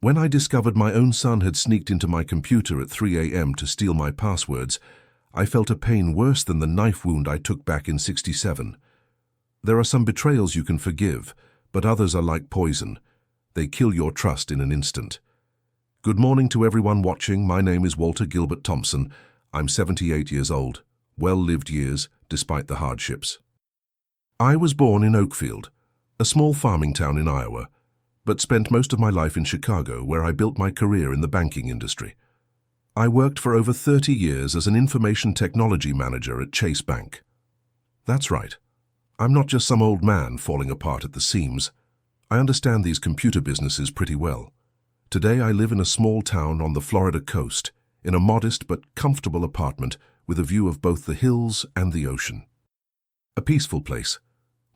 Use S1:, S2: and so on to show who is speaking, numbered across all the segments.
S1: When I discovered my own son had sneaked into my computer at 3 a.m. to steal my passwords, I felt a pain worse than the knife wound I took back in '67. There are some betrayals you can forgive, but others are like poison. They kill your trust in an instant. Good morning to everyone watching. My name is Walter Gilbert Thompson. I'm 78 years old. Well-lived years, despite the hardships. I was born in Oakfield, a small farming town in Iowa, but spent most of my life in Chicago, where I built my career in the banking industry. I worked for over 30 years as an information technology manager at Chase Bank. That's right. I'm not just some old man falling apart at the seams. I understand these computer businesses pretty well. Today I live in a small town on the Florida coast, in a modest but comfortable apartment with a view of both the hills and the ocean. A peaceful place,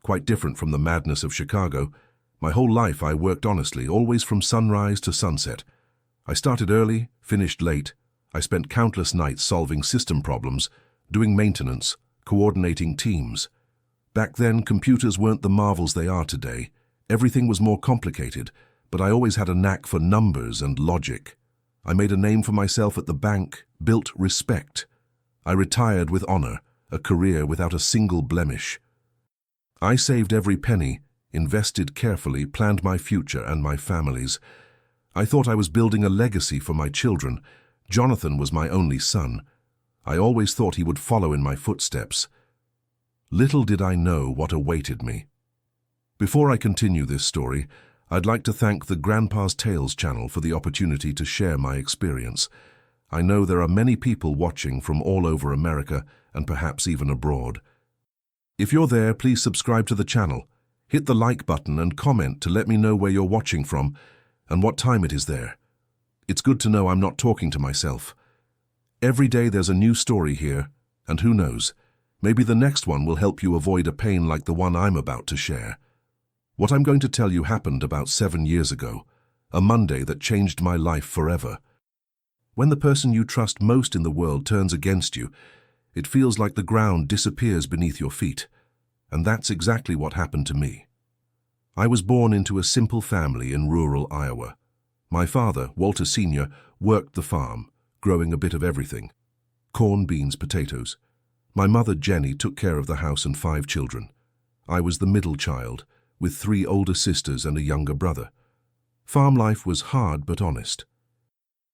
S1: quite different from the madness of Chicago. My whole life I worked honestly, always from sunrise to sunset. I started early, finished late. I spent countless nights solving system problems, doing maintenance, coordinating teams. Back then, computers weren't the marvels they are today. Everything was more complicated, but I always had a knack for numbers and logic. I made a name for myself at the bank, built respect. I retired with honor, a career without a single blemish. I saved every penny, invested carefully, planned my future and my family's. I thought I was building a legacy for my children. Jonathan was my only son. I always thought he would follow in my footsteps. Little did I know what awaited me. Before I continue this story, I'd like to thank the Grandpa's Tales channel for the opportunity to share my experience. I know there are many people watching from all over America and perhaps even abroad. If you're there, please subscribe to the channel. Hit the like button and comment to let me know where you're watching from and what time it is there. It's good to know I'm not talking to myself. Every day there's a new story here, and who knows, maybe the next one will help you avoid a pain like the one I'm about to share. What I'm going to tell you happened about 7 years ago, a Monday that changed my life forever. When the person you trust most in the world turns against you, it feels like the ground disappears beneath your feet. And that's exactly what happened to me. I was born into a simple family in rural Iowa. My father, Walter Sr., worked the farm, growing a bit of everything. Corn, beans, potatoes. My mother, Jenny, took care of the house and 5 children. I was the middle child, with 3 older sisters and a younger brother. Farm life was hard but honest.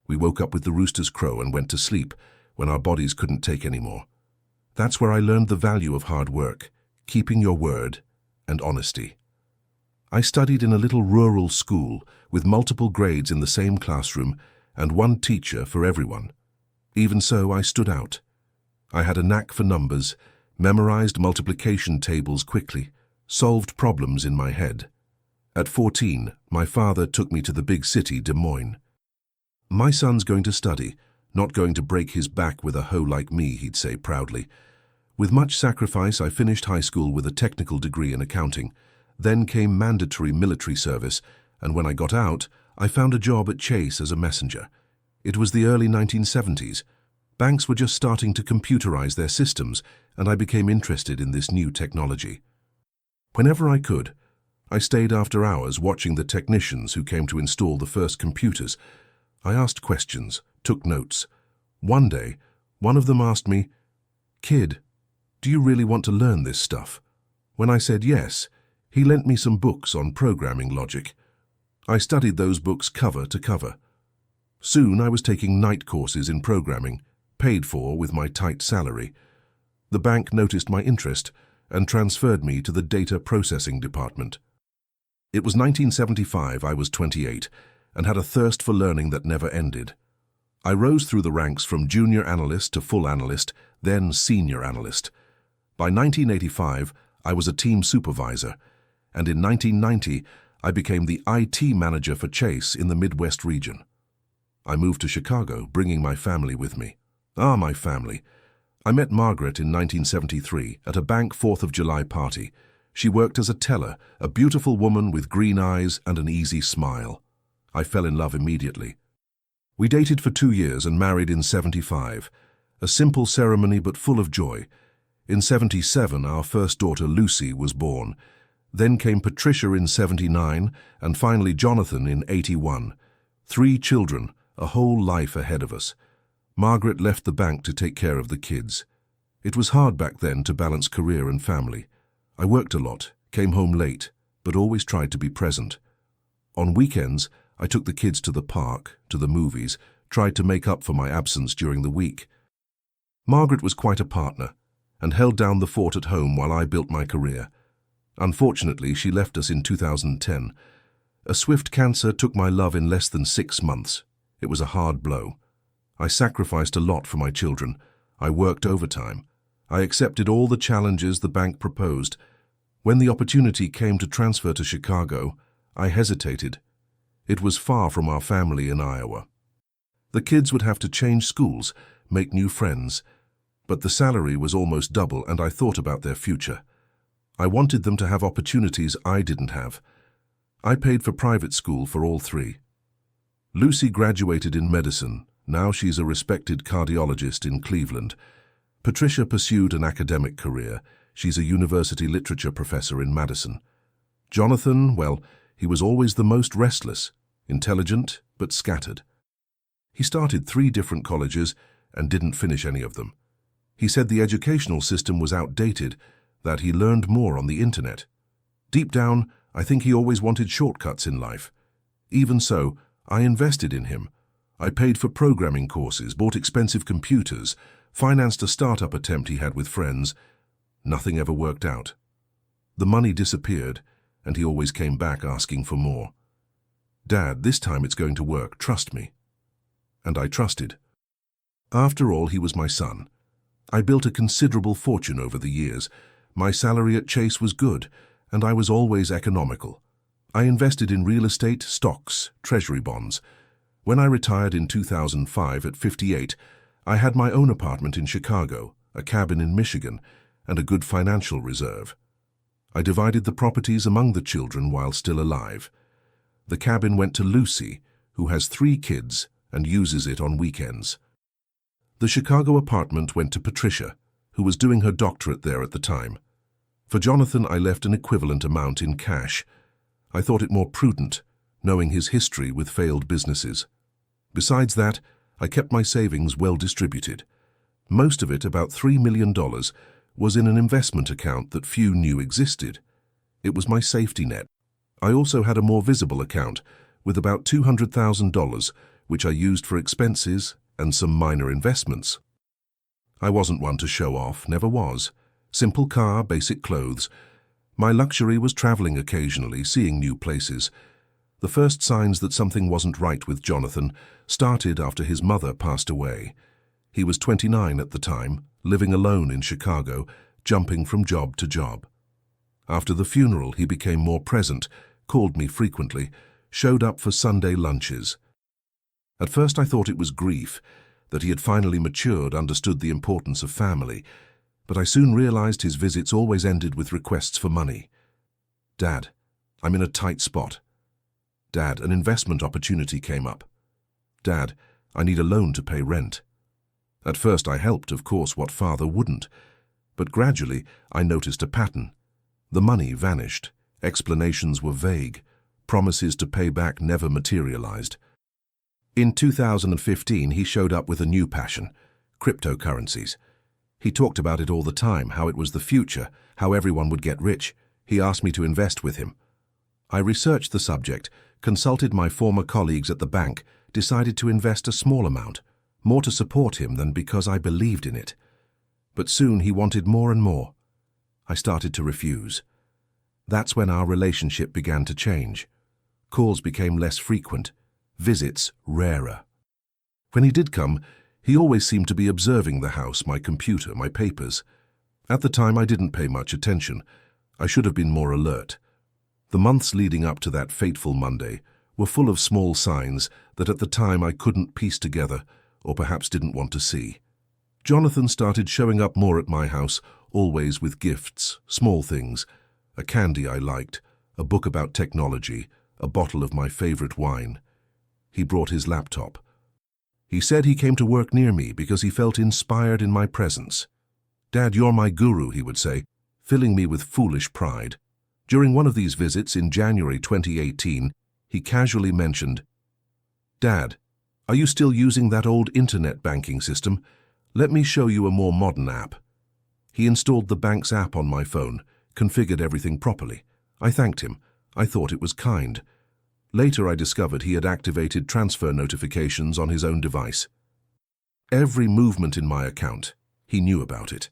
S1: We woke up with the rooster's crow and went to sleep when our bodies couldn't take any more. That's where I learned the value of hard work, keeping your word, and honesty. I studied in a little rural school with multiple grades in the same classroom and one teacher for everyone. Even so, I stood out. I had a knack for numbers, memorized multiplication tables quickly, solved problems in my head. At 14, my father took me to the big city, Des Moines. My son's going to study, not going to break his back with a hoe like me, he'd say proudly. With much sacrifice, I finished high school with a technical degree in accounting. Then came mandatory military service, and when I got out, I found a job at Chase as a messenger. It was the early 1970s. Banks were just starting to computerize their systems, and I became interested in this new technology. Whenever I could, I stayed after hours watching the technicians who came to install the first computers. I asked questions, took notes. One day, one of them asked me, "Kid, do you really want to learn this stuff?" When I said yes, he lent me some books on programming logic. I studied those books cover to cover. Soon I was taking night courses in programming, paid for with my tight salary. The bank noticed my interest and transferred me to the data processing department. It was 1975, I was 28, and had a thirst for learning that never ended. I rose through the ranks from junior analyst to full analyst, then senior analyst. By 1985, I was a team supervisor, and in 1990, I became the IT manager for Chase in the Midwest region. I moved to Chicago, bringing my family with me. My family. I met Margaret in 1973 at a bank 4th of July party. She worked as a teller, a beautiful woman with green eyes and an easy smile. I fell in love immediately. We dated for 2 years and married in 75. A simple ceremony but full of joy. In 77, our first daughter Lucy was born. Then came Patricia in 79 and finally Jonathan in 81. 3 children, a whole life ahead of us. Margaret left the bank to take care of the kids. It was hard back then to balance career and family. I worked a lot, came home late, but always tried to be present. On weekends, I took the kids to the park, to the movies, tried to make up for my absence during the week. Margaret was quite a partner and held down the fort at home while I built my career. Unfortunately, she left us in 2010. A swift cancer took my love in less than 6 months. It was a hard blow. I sacrificed a lot for my children. I worked overtime. I accepted all the challenges the bank proposed. When the opportunity came to transfer to Chicago, I hesitated. It was far from our family in Iowa. The kids would have to change schools, make new friends, but the salary was almost double and I thought about their future. I wanted them to have opportunities I didn't have. I paid for private school for all 3. Lucy graduated in medicine. Now she's a respected cardiologist in Cleveland. Patricia pursued an academic career. She's a university literature professor in Madison. Jonathan, well, he was always the most restless, intelligent but scattered. He started 3 different colleges and didn't finish any of them. He said the educational system was outdated, that he learned more on the internet. Deep down, I think he always wanted shortcuts in life. Even so, I invested in him. I paid for programming courses, bought expensive computers, financed a startup attempt he had with friends. Nothing ever worked out. The money disappeared, and he always came back asking for more. "Dad, this time it's going to work, trust me." And I trusted. After all, he was my son. I built a considerable fortune over the years. My salary at Chase was good, and I was always economical. I invested in real estate, stocks, treasury bonds. When I retired in 2005 at 58, I had my own apartment in Chicago, a cabin in Michigan, and a good financial reserve. I divided the properties among the children while still alive. The cabin went to Lucy, who has 3 kids and uses it on weekends. The Chicago apartment went to Patricia, who was doing her doctorate there at the time. For Jonathan, I left an equivalent amount in cash. I thought it more prudent, knowing his history with failed businesses. Besides that, I kept my savings well distributed. Most of it, about $3 million, was in an investment account that few knew existed. It was my safety net. I also had a more visible account with about $200,000, which I used for expenses and some minor investments. I wasn't one to show off, never was. Simple car, basic clothes. My luxury was traveling occasionally, seeing new places. The first signs that something wasn't right with Jonathan started after his mother passed away. He was 29 at the time, living alone in Chicago, jumping from job to job. After the funeral, he became more present, called me frequently, showed up for Sunday lunches. At first I thought it was grief, that he had finally matured, understood the importance of family, but I soon realized his visits always ended with requests for money. "Dad, I'm in a tight spot." "Dad, an investment opportunity came up." "Dad, I need a loan to pay rent." At first I helped, of course, what father wouldn't, but gradually I noticed a pattern. The money vanished, explanations were vague, promises to pay back never materialized. In 2015 he showed up with a new passion, cryptocurrencies. He talked about it all the time, how it was the future, how everyone would get rich. He asked me to invest with him. I researched the subject, consulted my former colleagues at the bank, decided to invest a small amount, more to support him than because I believed in it. But soon he wanted more and more. I started to refuse. That's when our relationship began to change. Calls became less frequent, visits rarer. When he did come, he always seemed to be observing the house, my computer, my papers. At the time, I didn't pay much attention. I should have been more alert. The months leading up to that fateful Monday were full of small signs that at the time I couldn't piece together, or perhaps didn't want to see. Jonathan started showing up more at my house, always with gifts, small things, a candy I liked, a book about technology, a bottle of my favorite wine. He brought his laptop. He said he came to work near me because he felt inspired in my presence. "Dad, you're my guru," he would say, filling me with foolish pride. During one of these visits in January 2018, he casually mentioned, Dad, are you still using that old internet banking system? Let me show you a more modern app. He installed the bank's app on my phone, configured everything properly. I thanked him. I thought it was kind. Later I discovered he had activated transfer notifications on his own device. Every movement in my account, he knew about it.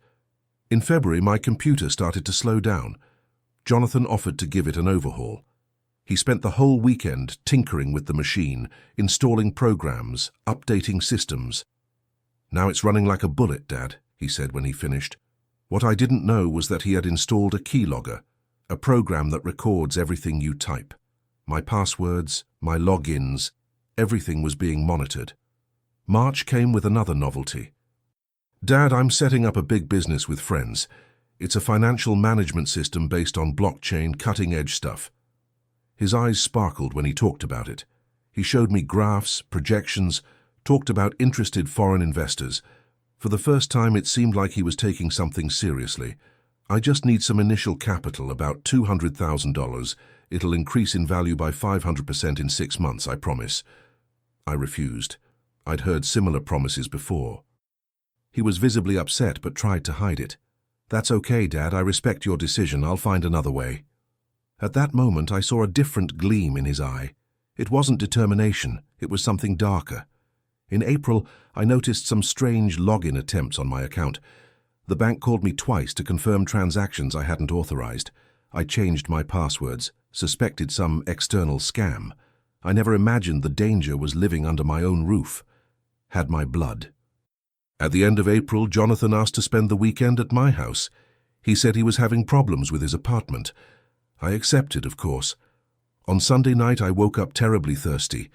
S1: In February, my computer started to slow down. Jonathan offered to give it an overhaul. He spent the whole weekend tinkering with the machine, installing programs, updating systems. Now it's running like a bullet, Dad, he said when he finished. What I didn't know was that he had installed a keylogger, a program that records everything you type. My passwords, my logins, everything was being monitored. March came with another novelty. Dad, I'm setting up a big business with friends. It's a financial management system based on blockchain, cutting-edge stuff. His eyes sparkled when he talked about it. He showed me graphs, projections, talked about interested foreign investors. For the first time, it seemed like he was taking something seriously. I just need some initial capital, about $200,000. It'll increase in value by 500% in 6 months, I promise. I refused. I'd heard similar promises before. He was visibly upset but tried to hide it. That's okay, Dad. I respect your decision. I'll find another way. At that moment, I saw a different gleam in his eye. It wasn't determination. It was something darker. In April, I noticed some strange login attempts on my account. The bank called me twice to confirm transactions I hadn't authorized. I changed my passwords, suspected some external scam. I never imagined the danger was living under my own roof. Had my blood. At the end of April, Jonathan asked to spend the weekend at my house. He said he was having problems with his apartment. I accepted, of course. On Sunday night, I woke up terribly thirsty.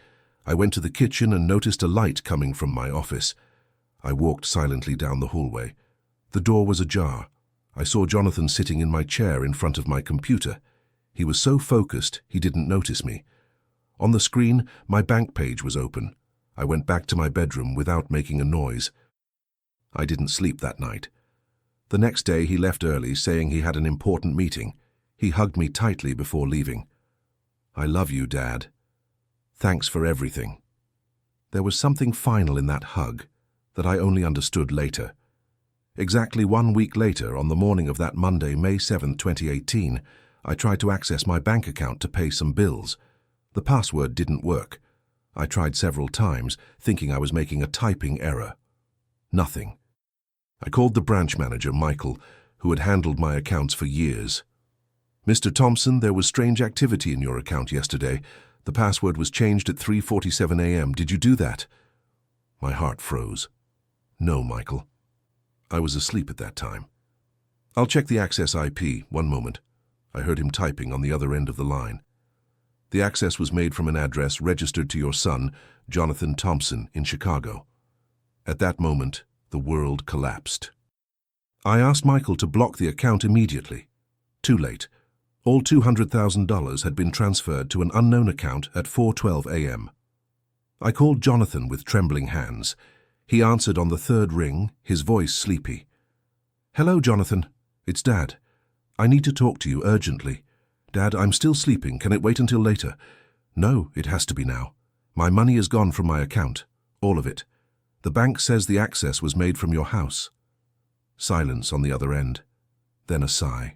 S1: I went to the kitchen and noticed a light coming from my office. I walked silently down the hallway. The door was ajar. I saw Jonathan sitting in my chair in front of my computer. He was so focused, he didn't notice me. On the screen, my bank page was open. I went back to my bedroom without making a noise. I didn't sleep that night. The next day, he left early, saying he had an important meeting. He hugged me tightly before leaving. I love you, Dad. Thanks for everything. There was something final in that hug that I only understood later. Exactly 1 week later, on the morning of that Monday, May 7, 2018, I tried to access my bank account to pay some bills. The password didn't work. I tried several times, thinking I was making a typing error. Nothing. I called the branch manager, Michael, who had handled my accounts for years. Mr. Thompson, there was strange activity in your account yesterday. The password was changed at 3:47 a.m. Did you do that? My heart froze. No, Michael. I was asleep at that time. I'll check the access IP. One moment. I heard him typing on the other end of the line. The access was made from an address registered to your son, Jonathan Thompson, in Chicago. At that moment, the world collapsed. I asked Michael to block the account immediately. Too late. All $200,000 had been transferred to an unknown account at 4:12 a.m. I called Jonathan with trembling hands. He answered on the third ring, his voice sleepy. Hello, Jonathan. It's Dad. I need to talk to you urgently. Dad, I'm still sleeping. Can it wait until later? No, it has to be now. My money is gone from my account. All of it. The bank says the access was made from your house. Silence on the other end. Then a sigh.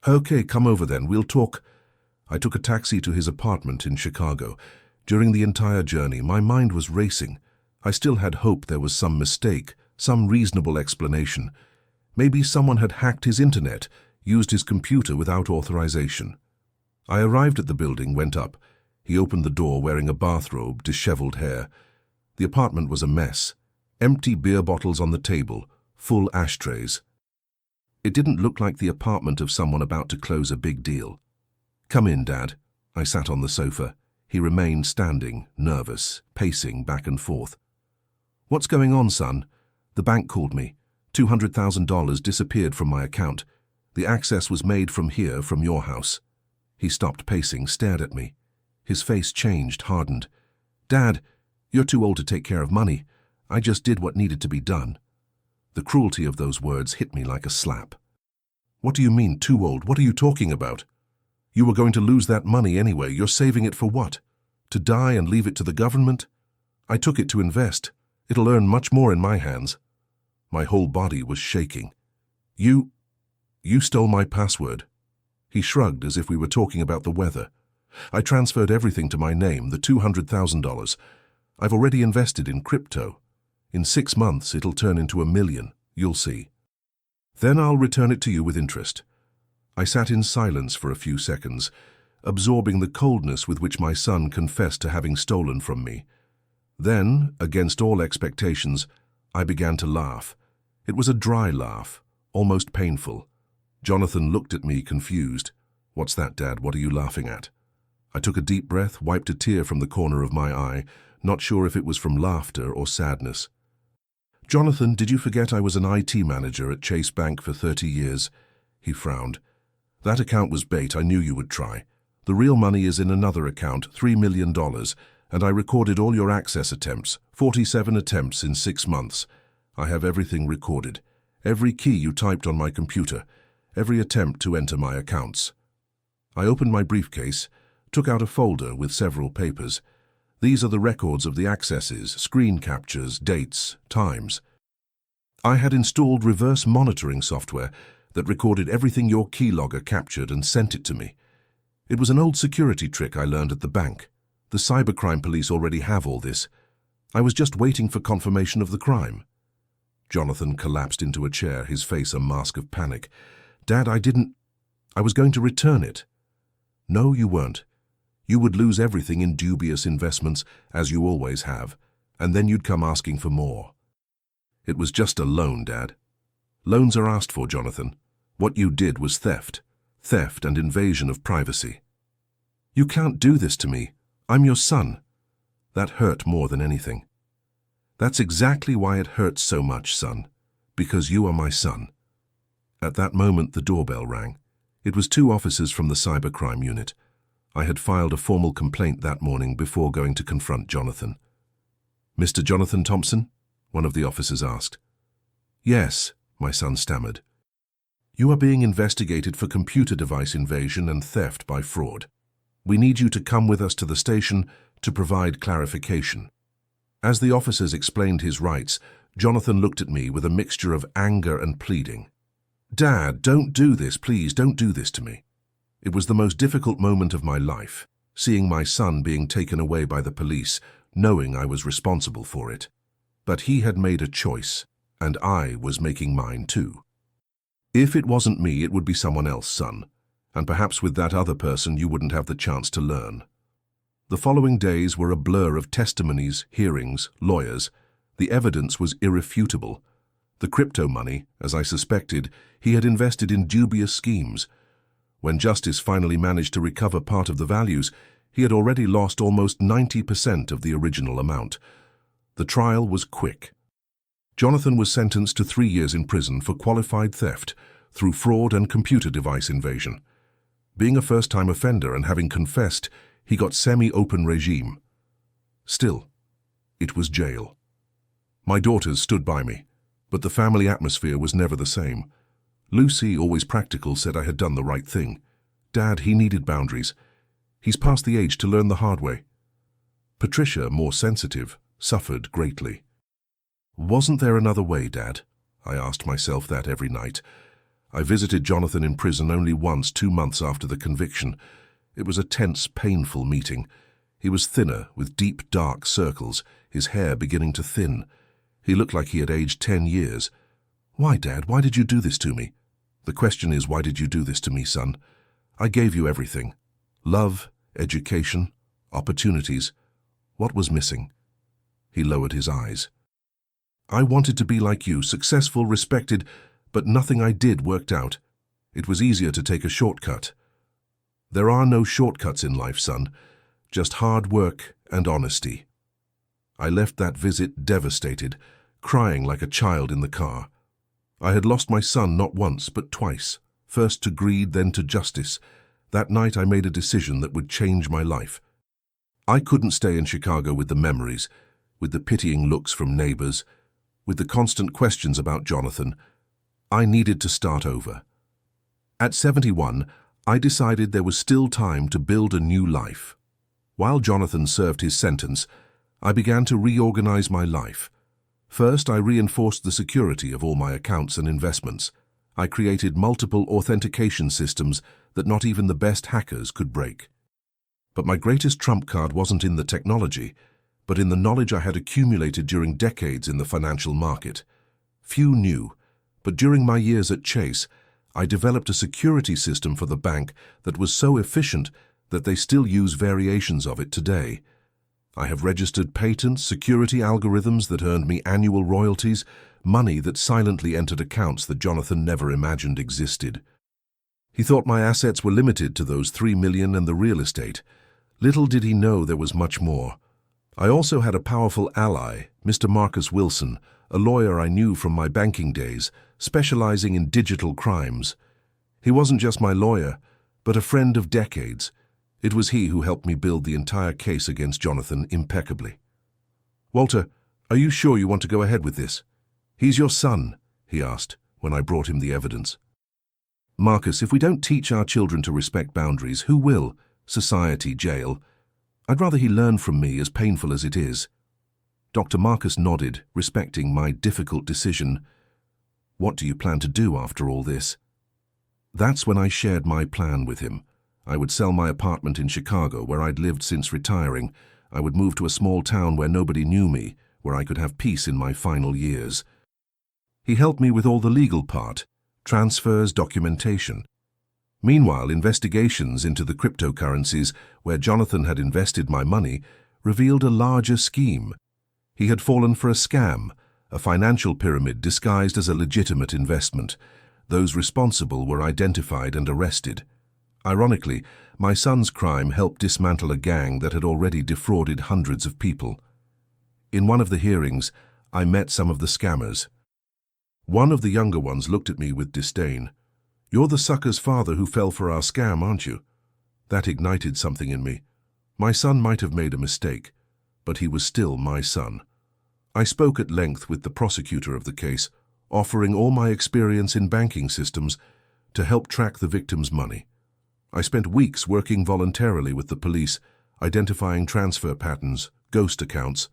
S1: Okay, come over then. We'll talk. I took a taxi to his apartment in Chicago. During the entire journey, my mind was racing. I still had hope there was some mistake, some reasonable explanation. Maybe someone had hacked his internet, used his computer without authorization. I arrived at the building, went up. He opened the door wearing a bathrobe, disheveled hair. The apartment was a mess. Empty beer bottles on the table, full ashtrays. It didn't look like the apartment of someone about to close a big deal. Come in, Dad. I sat on the sofa. He remained standing, nervous, pacing back and forth. What's going on, son? The bank called me. $200,000 disappeared from my account. The access was made from here, from your house. He stopped pacing, stared at me. His face changed, hardened. Dad, you're too old to take care of money. I just did what needed to be done. The cruelty of those words hit me like a slap. What do you mean, too old? What are you talking about? You were going to lose that money anyway. You're saving it for what? To die and leave it to the government? I took it to invest. It'll earn much more in my hands. My whole body was shaking. You stole my password. He shrugged as if we were talking about the weather. I transferred everything to my name, the $200,000. I've already invested in crypto. In 6 months, it'll turn into $1 million. You'll see. Then I'll return it to you with interest. I sat in silence for a few seconds, absorbing the coldness with which my son confessed to having stolen from me. Then, against all expectations, I began to laugh. It was a dry laugh, almost painful. Jonathan looked at me confused. "What's that, Dad? What are you laughing at?" I took a deep breath, wiped a tear from the corner of my eye, not sure if it was from laughter or sadness. "Jonathan, did you forget I was an IT manager at Chase Bank for 30 years? He frowned. "That account was bait. I knew you would try. The real money is in another account, $3 million, and I recorded all your access attempts, 47 attempts in 6 months. I have everything recorded. Every key you typed on my computer. Every attempt to enter my accounts." I opened my briefcase, took out a folder with several papers. These are the records of the accesses, screen captures, dates, times. I had installed reverse monitoring software that recorded everything your keylogger captured and sent it to me. It was an old security trick I learned at the bank. The cybercrime police already have all this. I was just waiting for confirmation of the crime. Jonathan collapsed into a chair, his face a mask of panic. "Dad, I was going to return it." "No, you weren't. You would lose everything in dubious investments, as you always have, and then you'd come asking for more." "It was just a loan, Dad." "Loans are asked for, Jonathan. What you did was theft. Theft and invasion of privacy." "You can't do this to me. I'm your son." That hurt more than anything. "That's exactly why it hurts so much, son. Because you are my son." At that moment, the doorbell rang. It was 2 officers from the cybercrime unit. I had filed a formal complaint that morning before going to confront Jonathan. "Mr. Jonathan Thompson?" one of the officers asked. "Yes," my son stammered. "You are being investigated for computer device invasion and theft by fraud. We need you to come with us to the station to provide clarification." As the officers explained his rights, Jonathan looked at me with a mixture of anger and pleading. "Dad, don't do this, please, don't do this to me." It was the most difficult moment of my life, seeing my son being taken away by the police, knowing I was responsible for it. But he had made a choice, and I was making mine too. If it wasn't me, it would be someone else, son, and perhaps with that other person you wouldn't have the chance to learn. The following days were a blur of testimonies, hearings, lawyers. The evidence was irrefutable. The crypto money, as I suspected, he had invested in dubious schemes. When justice finally managed to recover part of the values, he had already lost almost 90% of the original amount. The trial was quick. Jonathan was sentenced to 3 years in prison for qualified theft through fraud and computer device invasion. Being a first-time offender and having confessed, he got semi-open regime. Still, it was jail. My daughters stood by me, but the family atmosphere was never the same. Lucy, always practical, said I had done the right thing. Dad, he needed boundaries. He's past the age to learn the hard way. Patricia, more sensitive, suffered greatly. Wasn't there another way, Dad? I asked myself that every night. I visited Jonathan in prison only once, 2 months after the conviction. It was a tense, painful meeting. He was thinner, with deep, dark circles, his hair beginning to thin. He looked like he had aged 10 years. "Why, Dad? Why did you do this to me?" "The question is, why did you do this to me, son? I gave you everything. Love, education, opportunities. What was missing?" He lowered his eyes. "I wanted to be like you, successful, respected, but nothing I did worked out. It was easier to take a shortcut." "There are no shortcuts in life, son. Just hard work and honesty." I left that visit devastated, crying like a child in the car. I had lost my son not once, but twice, first to greed, then to justice. That night I made a decision that would change my life. I couldn't stay in Chicago with the memories, with the pitying looks from neighbors, with the constant questions about Jonathan. I needed to start over. At 71, I decided there was still time to build a new life. While Jonathan served his sentence, I began to reorganize my life. First, I reinforced the security of all my accounts and investments. I created multiple authentication systems that not even the best hackers could break. But my greatest trump card wasn't in the technology, but in the knowledge I had accumulated during decades in the financial market. Few knew, but during my years at Chase, I developed a security system for the bank that was so efficient that they still use variations of it today. I have registered patents, security algorithms that earned me annual royalties, money that silently entered accounts that Jonathan never imagined existed. He thought my assets were limited to those $3 million and the real estate. Little did he know there was much more. I also had a powerful ally, Mr. Marcus Wilson, a lawyer I knew from my banking days, specializing in digital crimes. He wasn't just my lawyer, but a friend of decades. It was he who helped me build the entire case against Jonathan impeccably. "Walter, are you sure you want to go ahead with this? He's your son," he asked when I brought him the evidence. "Marcus, if we don't teach our children to respect boundaries, who will? Society, jail. I'd rather he learn from me, as painful as it is." Dr. Marcus nodded, respecting my difficult decision. "What do you plan to do after all this?" That's when I shared my plan with him. I would sell my apartment in Chicago, where I'd lived since retiring. I would move to a small town where nobody knew me, where I could have peace in my final years. He helped me with all the legal part, transfers, documentation. Meanwhile, investigations into the cryptocurrencies where Jonathan had invested my money revealed a larger scheme. He had fallen for a scam, a financial pyramid disguised as a legitimate investment. Those responsible were identified and arrested. Ironically, my son's crime helped dismantle a gang that had already defrauded hundreds of people. In one of the hearings, I met some of the scammers. One of the younger ones looked at me with disdain. "You're the sucker's father who fell for our scam, aren't you?" That ignited something in me. My son might have made a mistake, but he was still my son. I spoke at length with the prosecutor of the case, offering all my experience in banking systems to help track the victim's money. I spent weeks working voluntarily with the police, identifying transfer patterns, ghost accounts.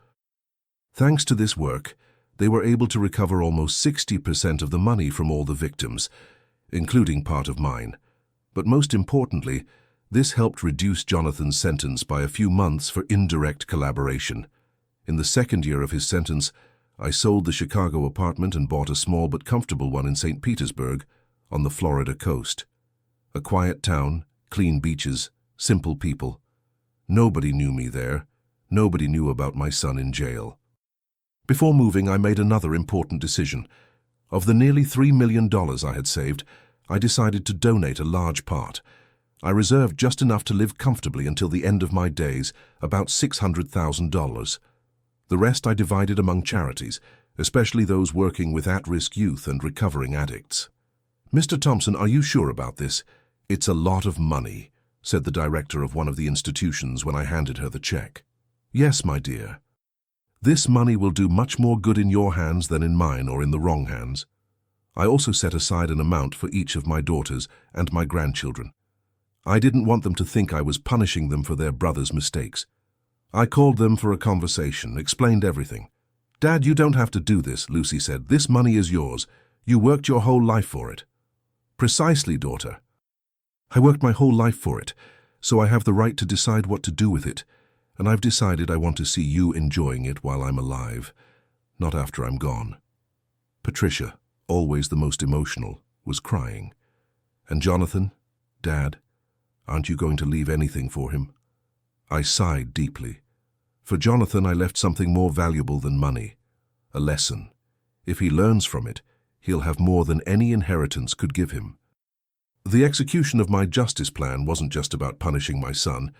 S1: Thanks to this work, they were able to recover almost 60% of the money from all the victims, including part of mine. But most importantly, this helped reduce Jonathan's sentence by a few months for indirect collaboration. In the second year of his sentence, I sold the Chicago apartment and bought a small but comfortable one in St. Petersburg, on the Florida coast. A quiet town, clean beaches, simple people. Nobody knew me there. Nobody knew about my son in jail. Before moving, I made another important decision. Of the nearly $3 million I had saved, I decided to donate a large part. I reserved just enough to live comfortably until the end of my days, about $600,000. The rest I divided among charities, especially those working with at-risk youth and recovering addicts. "Mr. Thompson, are you sure about this? It's a lot of money," said the director of one of the institutions when I handed her the check. "Yes, my dear. This money will do much more good in your hands than in mine or in the wrong hands." I also set aside an amount for each of my daughters and my grandchildren. I didn't want them to think I was punishing them for their brother's mistakes. I called them for a conversation, explained everything. "Dad, you don't have to do this," Lucy said. "This money is yours. You worked your whole life for it." "Precisely, daughter. I worked my whole life for it, so I have the right to decide what to do with it. And I've decided I want to see you enjoying it while I'm alive, not after I'm gone." Patricia, always the most emotional, was crying. "And Jonathan, Dad, aren't you going to leave anything for him?" I sighed deeply. For Jonathan, I left something more valuable than money, a lesson. If he learns from it, he'll have more than any inheritance could give him. The execution of my justice plan wasn't just about punishing my son.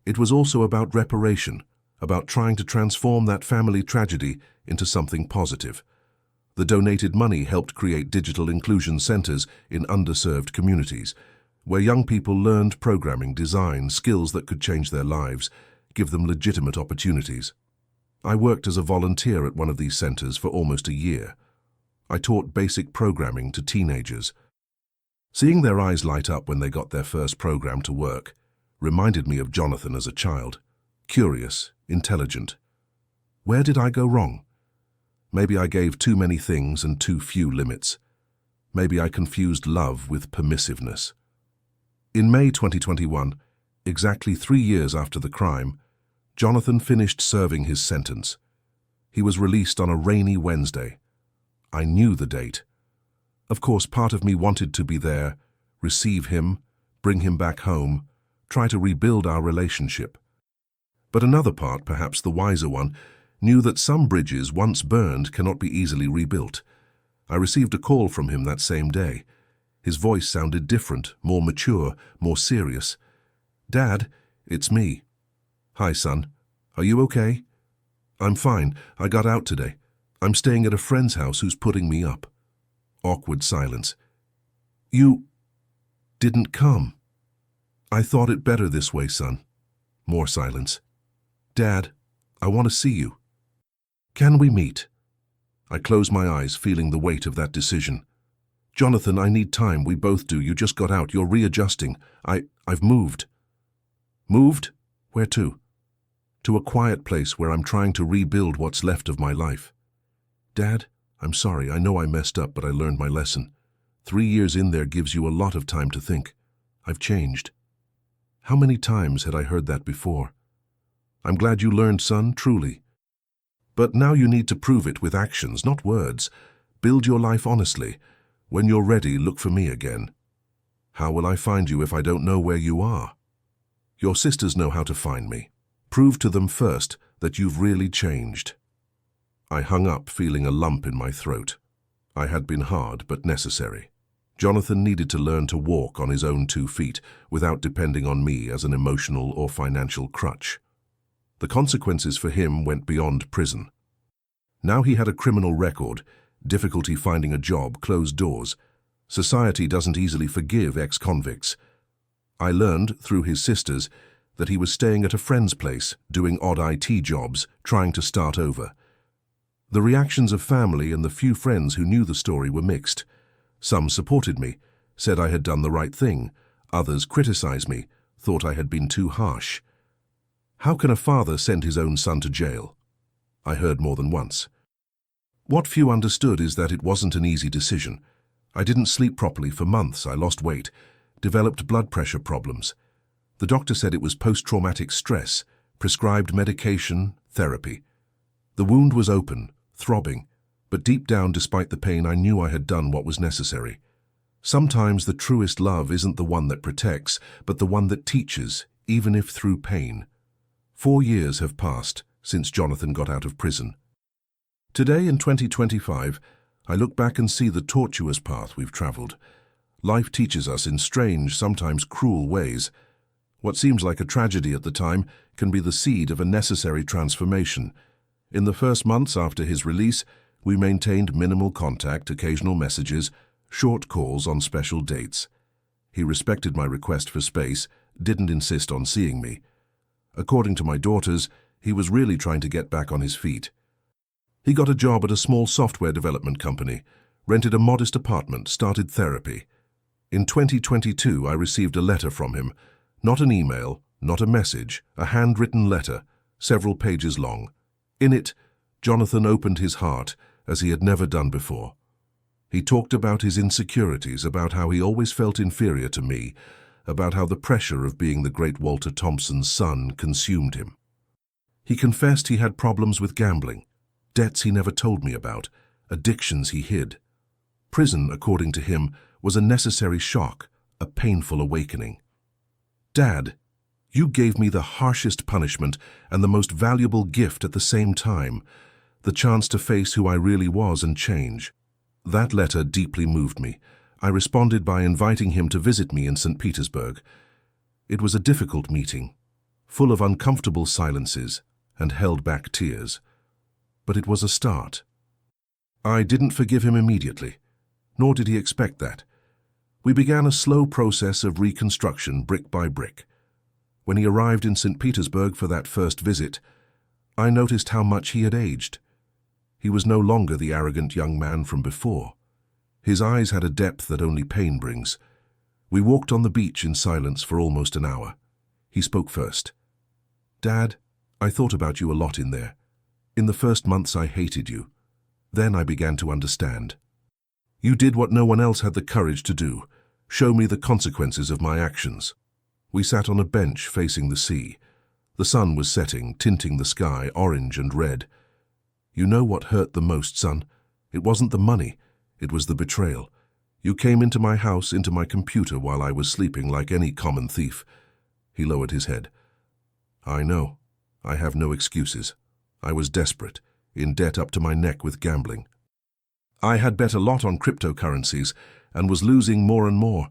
S1: It was also about reparation, about trying to transform that family tragedy into something positive. The donated money helped create digital inclusion centers in underserved communities, where young people learned programming, design, skills that could change their lives, give them legitimate opportunities. I worked as a volunteer at one of these centers for almost a year. I taught basic programming to teenagers. Seeing their eyes light up when they got their first program to work reminded me of Jonathan as a child. curious, intelligent. Where did I go wrong? Maybe I gave too many things and too few limits. Maybe I confused love with permissiveness. In May 2021, exactly 3 years after the crime, Jonathan finished serving his sentence. He was released on a rainy Wednesday. I knew the date. Of course, part of me wanted to be there, receive him, bring him back home, try to rebuild our relationship. But another part, perhaps the wiser one, knew that some bridges once burned cannot be easily rebuilt. I received a call from him that same day. His voice sounded different, more mature, more serious. "Dad, it's me." "Hi, son. Are you okay?" "I'm fine. I got out today. I'm staying at a friend's house who's putting me up." Awkward silence. "You didn't come." "I thought it better this way, son." More silence. "Dad, I want to see you. Can we meet?" I closed my eyes, feeling the weight of that decision. "Jonathan, I need time. We both do. You just got out. You're readjusting. I've moved." "Moved? Where to?" "To a quiet place where I'm trying to rebuild what's left of my life." "Dad, I'm sorry. I know I messed up, but I learned my lesson. 3 years in there gives you a lot of time to think. I've changed." How many times had I heard that before? "I'm glad you learned, son, truly. But now you need to prove it with actions, not words. Build your life honestly. When you're ready, look for me again." "How will I find you if I don't know where you are?" "Your sisters know how to find me. Prove to them first that you've really changed." I hung up, feeling a lump in my throat. I had been hard, but necessary. Jonathan needed to learn to walk on his own 2 feet without depending on me as an emotional or financial crutch. The consequences for him went beyond prison. Now he had a criminal record, difficulty finding a job, closed doors. Society doesn't easily forgive ex-convicts. I learned, through his sisters, that he was staying at a friend's place, doing odd IT jobs, trying to start over. The reactions of family and the few friends who knew the story were mixed. Some supported me, said I had done the right thing. Others criticized me, thought I had been too harsh. How can a father send his own son to jail? I heard more than once. What few understood is that it wasn't an easy decision. I didn't sleep properly for months. I lost weight, developed blood pressure problems. The doctor said it was post-traumatic stress, prescribed medication, therapy. The wound was open, throbbing, but deep down, despite the pain, I knew I had done what was necessary. Sometimes the truest love isn't the one that protects, but the one that teaches, even if through pain. 4 years have passed since Jonathan got out of prison. Today, in 2025, I look back and see the tortuous path we've traveled. Life teaches us in strange, sometimes cruel ways. What seems like a tragedy at the time can be the seed of a necessary transformation. In the first months after his release, we maintained minimal contact, occasional messages, short calls on special dates. He respected my request for space, didn't insist on seeing me. According to my daughters, he was really trying to get back on his feet. He got a job at a small software development company, rented a modest apartment, started therapy. In 2022, I received a letter from him. Not an email, not a message, a handwritten letter, several pages long. In it, Jonathan opened his heart as he had never done before. He talked about his insecurities, about how he always felt inferior to me, about how the pressure of being the great Walter Thompson's son consumed him. He confessed he had problems with gambling, debts he never told me about, addictions he hid. Prison, according to him, was a necessary shock, a painful awakening. "Dad, you gave me the harshest punishment and the most valuable gift at the same time, the chance to face who I really was and change." That letter deeply moved me. I responded by inviting him to visit me in St. Petersburg. It was a difficult meeting, full of uncomfortable silences and held-back tears. But it was a start. I didn't forgive him immediately, nor did he expect that. We began a slow process of reconstruction, brick by brick. When he arrived in St. Petersburg for that first visit, I noticed how much he had aged. He was no longer the arrogant young man from before. His eyes had a depth that only pain brings. We walked on the beach in silence for almost an hour. He spoke first. "Dad, I thought about you a lot in there. In the first months I hated you. Then I began to understand. You did what no one else had the courage to do, show me the consequences of my actions. We sat on a bench facing the sea. The sun was setting, tinting the sky orange and red. You know what hurt the most, son? It wasn't the money, it was the betrayal. You came into my house, into my computer while I was sleeping like any common thief. He lowered his head. I know. I have no excuses. I was desperate, in debt up to my neck with gambling. I had bet a lot on cryptocurrencies and was losing more and more.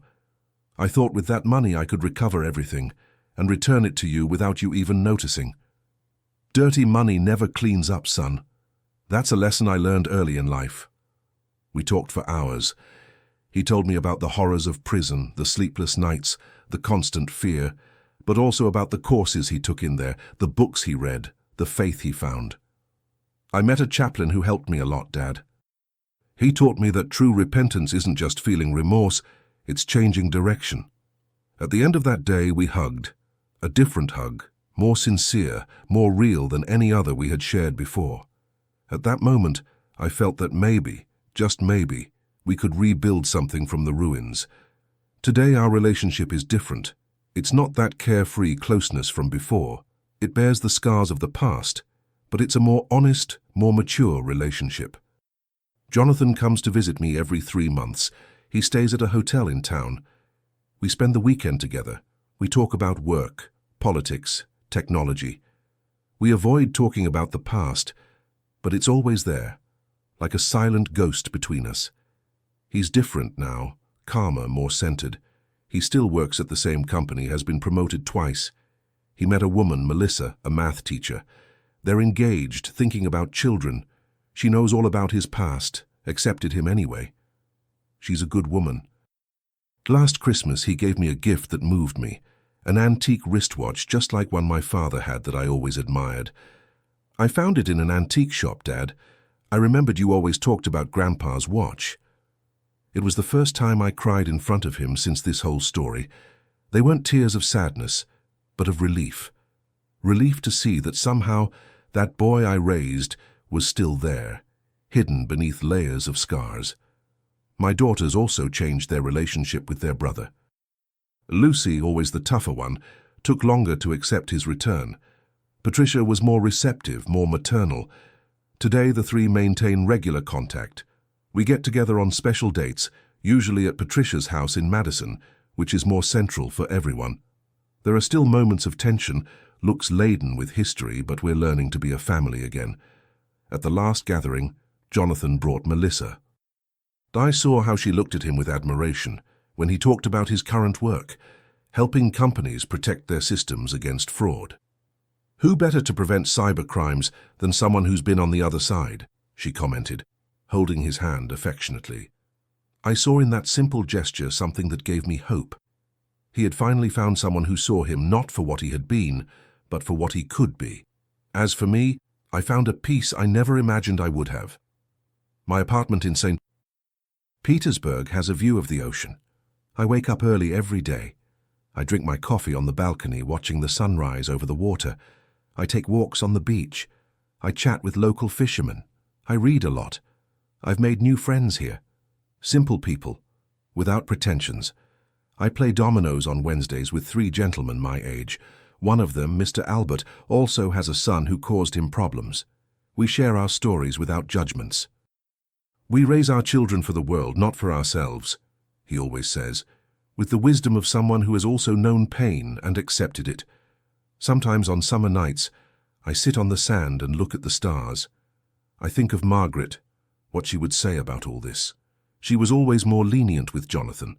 S1: I thought with that money I could recover everything and return it to you without you even noticing. Dirty money never cleans up, son. That's a lesson I learned early in life. We talked for hours. He told me about the horrors of prison, the sleepless nights, the constant fear, but also about the courses he took in there, the books he read, the faith he found. I met a chaplain who helped me a lot, Dad. He taught me that true repentance isn't just feeling remorse, it's changing direction. At the end of that day, we hugged. A different hug, more sincere, more real than any other we had shared before. At that moment, I felt that maybe, just maybe, we could rebuild something from the ruins. Today our relationship is different. It's not that carefree closeness from before. It bears the scars of the past, but it's a more honest, more mature relationship. Jonathan comes to visit me every 3 months. He stays at a hotel in town. We spend the weekend together. We talk about work, politics, technology. We avoid talking about the past, but it's always there, like a silent ghost between us. He's different now, calmer, more centered. He still works at the same company, has been promoted twice. He met a woman, Melissa, a math teacher. They're engaged, thinking about children. She knows all about his past, accepted him anyway. She's a good woman. Last Christmas he gave me a gift that moved me, an antique wristwatch just like one my father had that I always admired. I found it in an antique shop, Dad. I remembered you always talked about Grandpa's watch. It was the first time I cried in front of him since this whole story. They weren't tears of sadness, but of relief. Relief to see that somehow that boy I raised was still there, hidden beneath layers of scars. My daughters also changed their relationship with their brother. Lucy, always the tougher one, took longer to accept his return. Patricia was more receptive, more maternal. Today the three maintain regular contact. We get together on special dates, usually at Patricia's house in Madison, which is more central for everyone. There are still moments of tension, looks laden with history, but we're learning to be a family again. At the last gathering, Jonathan brought Melissa. I saw how she looked at him with admiration when he talked about his current work, helping companies protect their systems against fraud. Who better to prevent cyber crimes than someone who's been on the other side, she commented, holding his hand affectionately. I saw in that simple gesture something that gave me hope. He had finally found someone who saw him not for what he had been, but for what he could be. As for me, I found a peace I never imagined I would have. My apartment in St. Petersburg has a view of the ocean. I wake up early every day. I drink my coffee on the balcony, watching the sunrise over the water. I take walks on the beach. I chat with local fishermen. I read a lot. I've made new friends here. Simple people, without pretensions. I play dominoes on Wednesdays with 3 gentlemen my age. One of them, Mr. Albert, also has a son who caused him problems. We share our stories without judgments. We raise our children for the world, not for ourselves, he always says, with the wisdom of someone who has also known pain and accepted it. Sometimes on summer nights, I sit on the sand and look at the stars. I think of Margaret, what she would say about all this. She was always more lenient with Jonathan.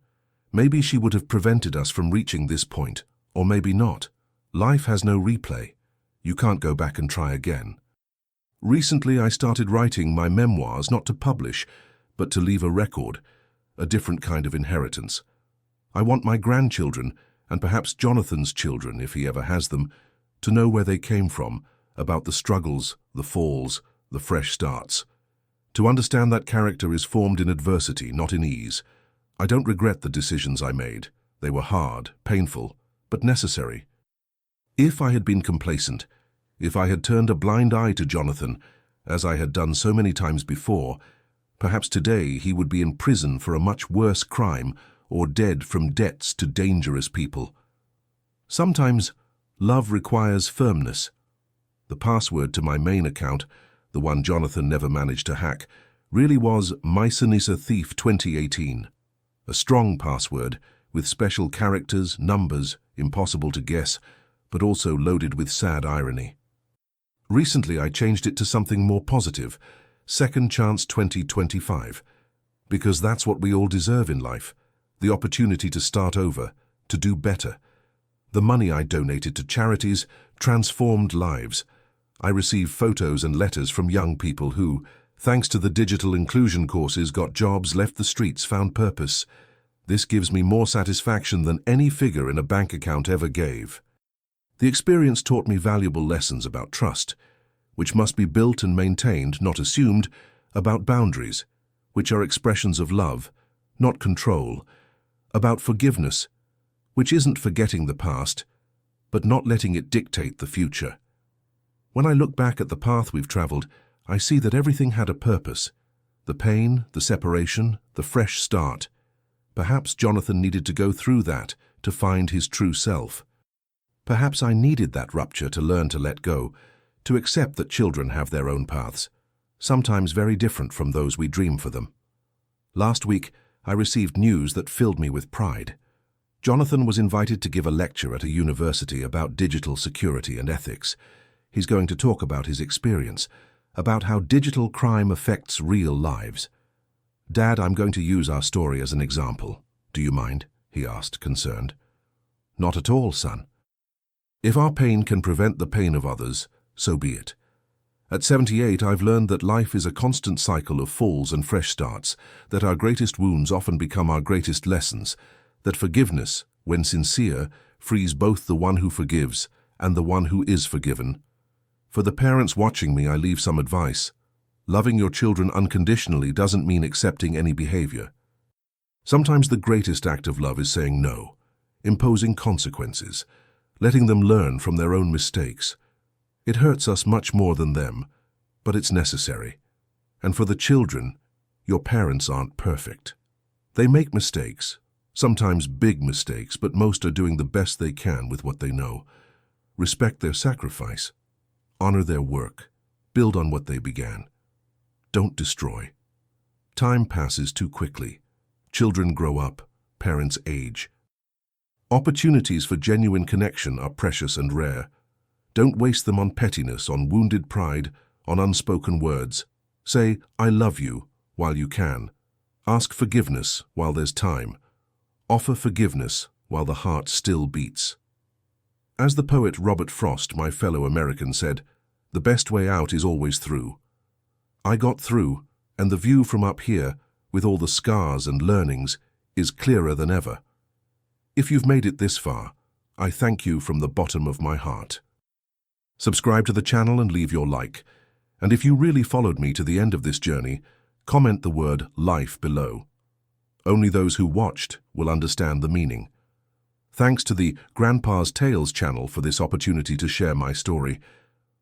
S1: Maybe she would have prevented us from reaching this point, or maybe not. Life has no replay. You can't go back and try again. Recently I started writing my memoirs, not to publish, but to leave a record, a different kind of inheritance. I want my grandchildren, and perhaps Jonathan's children, if he ever has them, to know where they came from, about the struggles, the falls, the fresh starts. To understand that character is formed in adversity, not in ease. I don't regret the decisions I made. They were hard, painful, but necessary. If I had been complacent, If I had turned a blind eye to Jonathan, as I had done so many times before, perhaps today he would be in prison for a much worse crime or dead from debts to dangerous people. Sometimes love requires firmness. The password to my main account, the one Jonathan never managed to hack, really was Mycenisa Thief 2018. A strong password with special characters, numbers, impossible to guess, but also loaded with sad irony. Recently I changed it to something more positive, Second Chance 2025, because that's what we all deserve in life, the opportunity to start over, to do better. The money I donated to charities transformed lives. I received photos and letters from young people who, thanks to the digital inclusion courses, got jobs, left the streets, found purpose. This gives me more satisfaction than any figure in a bank account ever gave. The experience taught me valuable lessons about trust, which must be built and maintained, not assumed, about boundaries, which are expressions of love, not control, about forgiveness, which isn't forgetting the past, but not letting it dictate the future. When I look back at the path we've traveled, I see that everything had a purpose. The pain, the separation, the fresh start. Perhaps Jonathan needed to go through that to find his true self. Perhaps I needed that rupture to learn to let go, to accept that children have their own paths, sometimes very different from those we dream for them. Last week, I received news that filled me with pride. Jonathan was invited to give a lecture at a university about digital security and ethics. He's going to talk about his experience, about how digital crime affects real lives. "Dad, I'm going to use our story as an example. Do you mind?" he asked, concerned. "Not at all, son. If our pain can prevent the pain of others, so be it. At 78, I've learned that life is a constant cycle of falls and fresh starts, that our greatest wounds often become our greatest lessons, that forgiveness, when sincere, frees both the one who forgives and the one who is forgiven. For the parents watching me, I leave some advice. Loving your children unconditionally doesn't mean accepting any behavior. Sometimes the greatest act of love is saying no, imposing consequences, letting them learn from their own mistakes. It hurts us much more than them, but it's necessary. And for the children, your parents aren't perfect. They make mistakes, sometimes big mistakes, but most are doing the best they can with what they know. Respect their sacrifice. Honor their work. Build on what they began. Don't destroy. Time passes too quickly. Children grow up. Parents age. Opportunities for genuine connection are precious and rare. Don't waste them on pettiness, on wounded pride, on unspoken words. Say, "I love you," while you can. Ask forgiveness while there's time. Offer forgiveness while the heart still beats. As the poet Robert Frost, my fellow American, said, "The best way out is always through." I got through, and the view from up here, with all the scars and learnings, is clearer than ever. If you've made it this far, I thank you from the bottom of my heart. Subscribe to the channel and leave your like. And if you really followed me to the end of this journey, comment the word life below. Only those who watched will understand the meaning. Thanks to the Grandpa's Tales channel for this opportunity to share my story.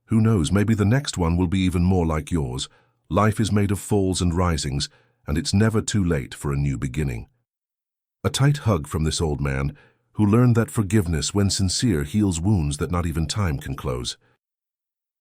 S1: Who knows, maybe the next one will be even more like yours. Life is made of falls and risings, and it's never too late for a new beginning. A tight hug from this old man, who learned that forgiveness, when sincere, heals wounds that not even time can close.